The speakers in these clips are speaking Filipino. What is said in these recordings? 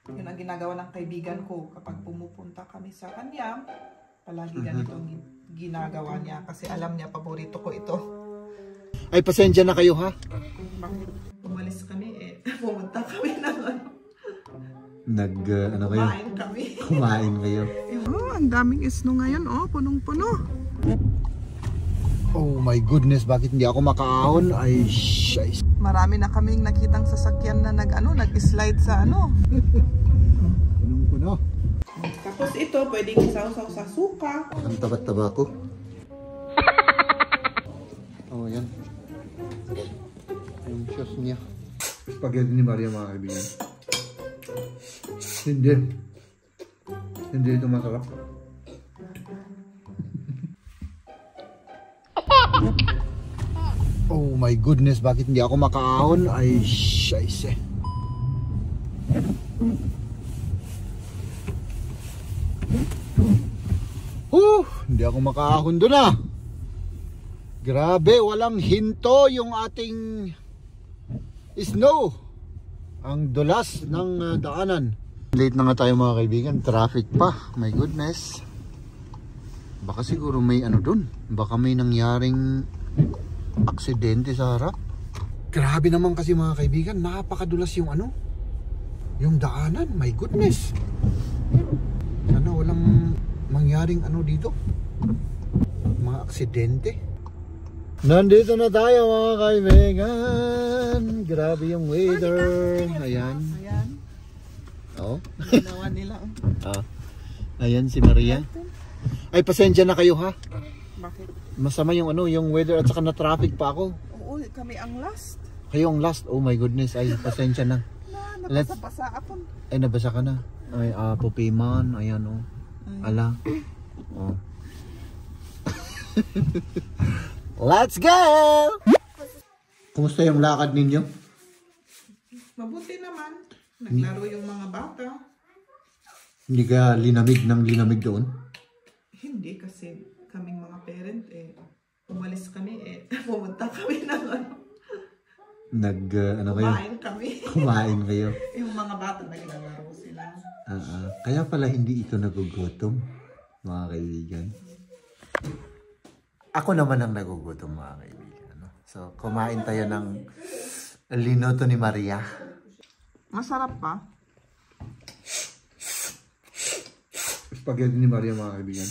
Yun ang ginagawa ng kaibigan ko kapag pumupunta kami sa kanya. Palagi ganito ang ginagawa niya kasi alam niya paborito ko ito. Ay, pasensya na kayo ha. Bakit umalis kami pumunta kami na Kumain kami. Kumain kayo. Oh, ang daming isno ngayon, punong-puno. Oh my goodness, bakit hindi ako makaahon? Ay, shay. Marami na kaming nakitang sasakyan na nag-slide sa Punong-puno. Tapos ito, pwedeng isaw-saw sa suka. Ang tabat-taba ko. Oh, yan. Yung sauce niya. Spaghetti ni Maria, mga kaibigan. Hindi ito masarap. Oh my goodness, bakit hindi ako makaahon? Ay, scheisse. Hindi ako makaahon doon Grabe, walang hinto yung ating snow. Ang dulas ng daanan. Late na nga tayo mga kaibigan, traffic pa. My goodness. Baka siguro may doon. Baka may nangyaring aksidente sa harap. Grabe naman kasi mga kaibigan, napakadulas yung yung daanan. My goodness. Sana walang mangyaring dito. Mga aksidente. Nandito na tayo mga kaibigan. Grabe yung weather. Ayan. Oh. Ginawa nila. Ayan si Maria. Ay, pasensya na kayo ha. Bakit? Masama yung yung weather at saka na traffic pa ako. Oo, kami ang last. Kayo ang last. Oh my goodness. Ay, pasensya na. Nabasa ako. Ay, nabasa ka na. Ay, pupiman. Ayan Ala. Oh. Let's go! Kumusta yung lakad ninyo? Mabuti naman. Naglaro yung mga bata. Hindi ka linamig doon? Hindi kasi kaming mga parent umalis kami pumunta kami ng kayo? Kumain kayo? Yung mga bata naglalaro sila. Kaya pala hindi ito nagugutom, mga kaibigan. Ako naman ang nagugutom, mga kaibigan. So, kumain tayo ng linoto ni Maria. Masarap pa. Spaghetti ni Maria, mga kaibigan.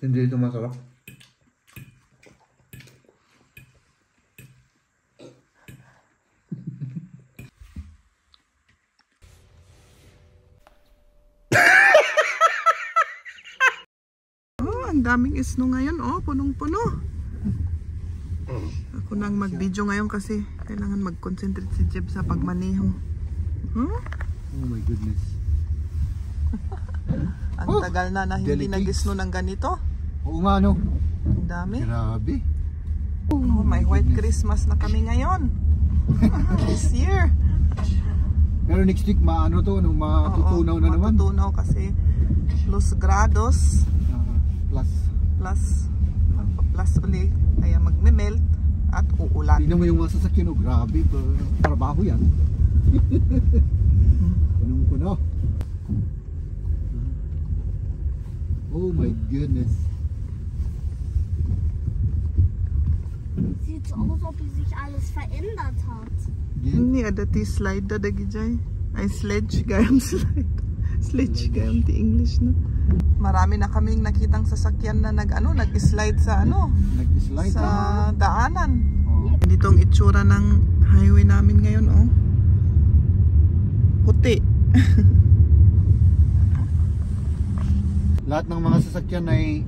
Hindi ito masarap. Ang daming isno ngayon, punong-puno. Ako nang mag-video ngayon kasi kailangan mag-concentrate si Jeb sa pagmaneho. Oh my goodness. Ang tagal na hindi nag-isno ng ganito. Oo nga Ang dami. Grabe. May white Christmas na kami ngayon. This year. Pero next week matutunaw na naman. Matutunaw kasi los grados. Plus uli, kaya magme-melt at uulan. Tignan mo yung mga sasakyan, grabe, trabaho yan. Punong-puno. Oh my goodness. Sieht so aus, ob sich alles verändert hat. Hindi, dati slide da dagijay. Ay, sledge, gayam slide. Sledge, gayam ti English na. Marami na kaming nakitang sasakyan na nag-slide sa sa daanan. Dito ang itsura ng highway namin ngayon, puti. Lahat ng mga sasakyan ay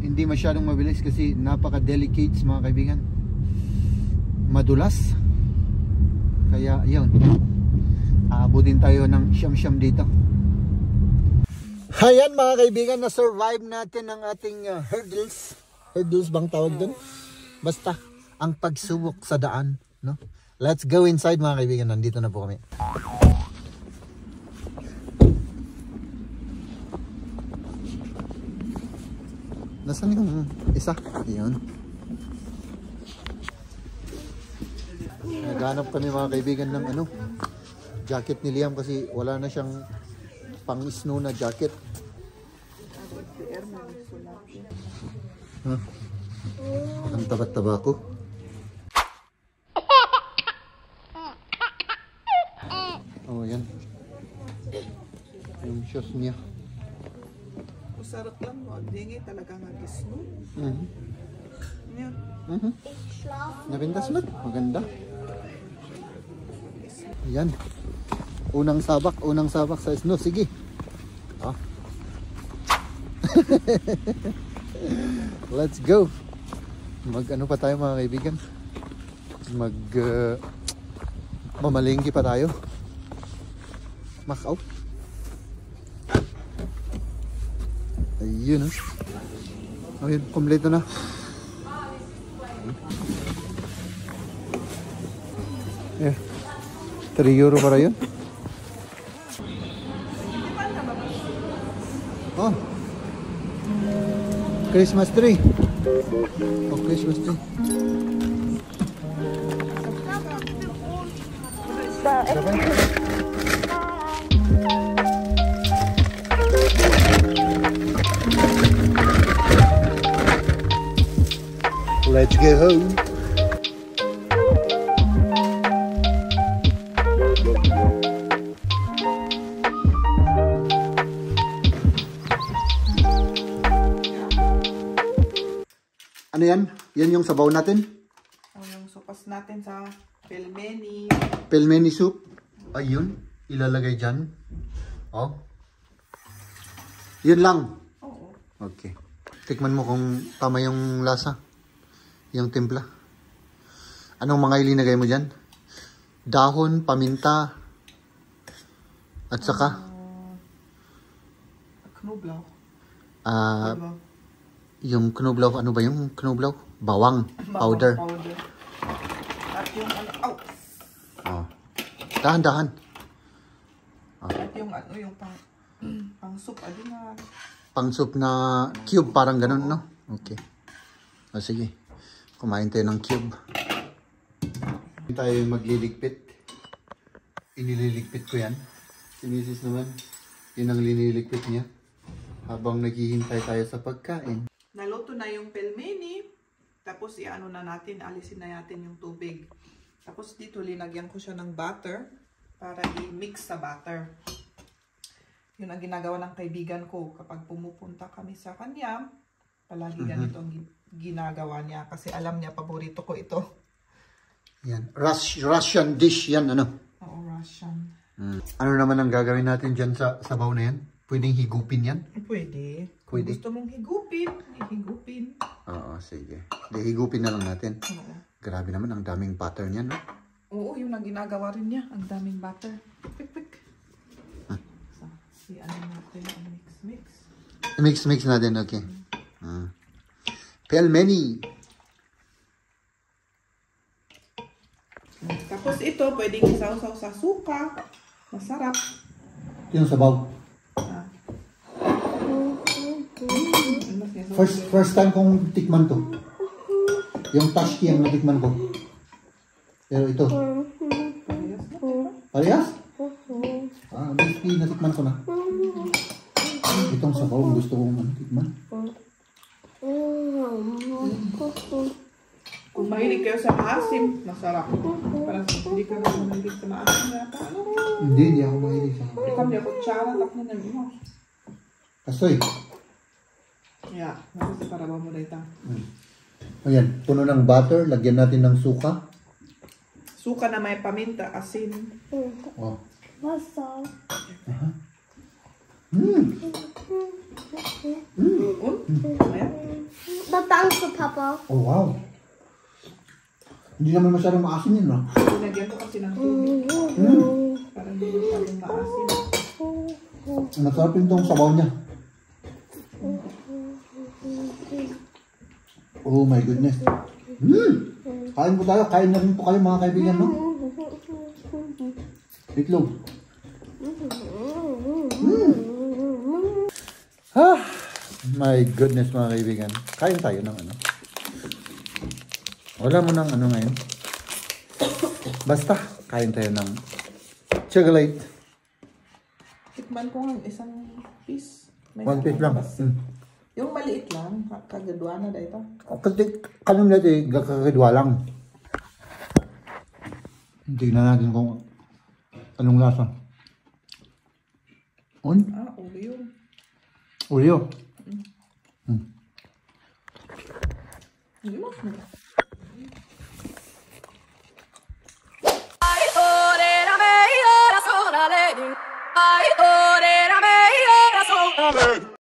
hindi masyadong mabilis kasi napaka-delicate, mga kaibigan. Madulas. Kaya yun, aabutin tayo ng siyam-siyam dito. Ayan mga kaibigan, na-survive natin ang ating hurdles. Hurdles bang tawag dun? Basta, ang pagsubok sa daan. Let's go inside mga kaibigan, nandito na po kami. Nasaan yung isa? Ayan. Naghanap kami mga kaibigan ng ano, jacket ni Liam kasi wala na siyang pang snow na jacket. Huh? Ang tabat-taba ko. Oh, yan. Yung shoes niya. Sarap lang mo. Hindi talaga nag-snow. Yan. Nabintas mo? Maganda. Yan. Unang sabak sa snow. Sige. Ah. Let's go. Mag-ano pa tayo mga kaibigan? Mamalengke pa tayo. Macau. Ayun. Ayun, kompleto na. Yeah. 3 euro para yun. Oh. Christmas tree. Oh, Christmas tree. Let's go home. Ano yan? Yan yung sabaw natin? O yung supas natin sa pelmeni. Pelmeni soup. Ayun. Ilalagay dyan. Oh. Yun lang. Oo. Okay. Tikman mo kung tama yung lasa. Yung timpla. Anong mga ilinagay mo dyan? Dahon, paminta, at saka? Knoblauch. Yung knoblauch, ano ba yung knoblauch? Bawang powder. At yung ano, oh. Dahan-dahan. Oh. At yung ano, yung pang soup, na. Pang soup na cube, parang ganun, no? Okay. O sige. Kumain tayo ng cube. Tayo magliligpit. Inililigpit ko yan. Si Mrs. naman, yun ang liniligpit niya. Habang naghihintay tayo sa pagkain. Naluto na yung pelmeni. Tapos iano na natin, alisin na natin yung tubig. Tapos dito linagyan ko siya ng butter para i-mix sa butter. Yun ang ginagawa ng kaibigan ko kapag pumupunta kami sa kanya. Palagi ganito ang ginagawa niya kasi alam niya paborito ko ito. Yan. Russian dish yan, ano? Oo, Russian. Ano naman ang gagawin natin dyan sa sabaw na yan? Pwedeng higupin yan? Pwede. Pwede. Kung gusto mong higupin, higupin. Oo, sige. Higupin na lang natin. Oo. Grabe naman, ang daming butter niyan, no? Oo, yun ang ginagawa rin niya. Ang daming butter. Pik. So, ano natin ang mix. Mix natin, okay. Pelmeni. Tapos ito, pwedeng isaw-saw sa suka. Masarap. Yung sabaw. First time kong tikman to. Yung tashki ang natikman ko. Pero ito. Parehas? Tashki natikman ko na. Itong sabaw gusto kong tikman. Kung mahilig kayo sa maasim, masarap. Parang hindi ka na mahilig sa maasim na paano? Hindi ako mahilig sa maasim. Ikaw niya kutsara, tapos na mo. Kasoy. Yeah, kasi para ba mo dito. Ayan, puno ng butter. Lagyan natin ng suka. Suka na may paminta, asin. Oh. Wasser. Ayan. Danke, Papa. Oh, wow. Hindi naman masyadong maasim yun, no? Pinagyan ko kasi ng tubig. Para hindi masyadong maasim. Masarap yung itong sabaw niya. Oh my goodness. Kain po tayo. Kain na rin po kayo mga kaibigan, no? Itlog. My goodness mga kaibigan. Kain tayo ng ano. Wala mo ng ano ngayon. Basta, kain tayo ng chocolate. Tikman ko ng isang piece. One piece lang. Yung maliit lang, kagadwa na dahil ito. Kanong natin, kakakadwa lang. Tignan natin kung anong lasa. Oreo. Oreo. Hindi mo.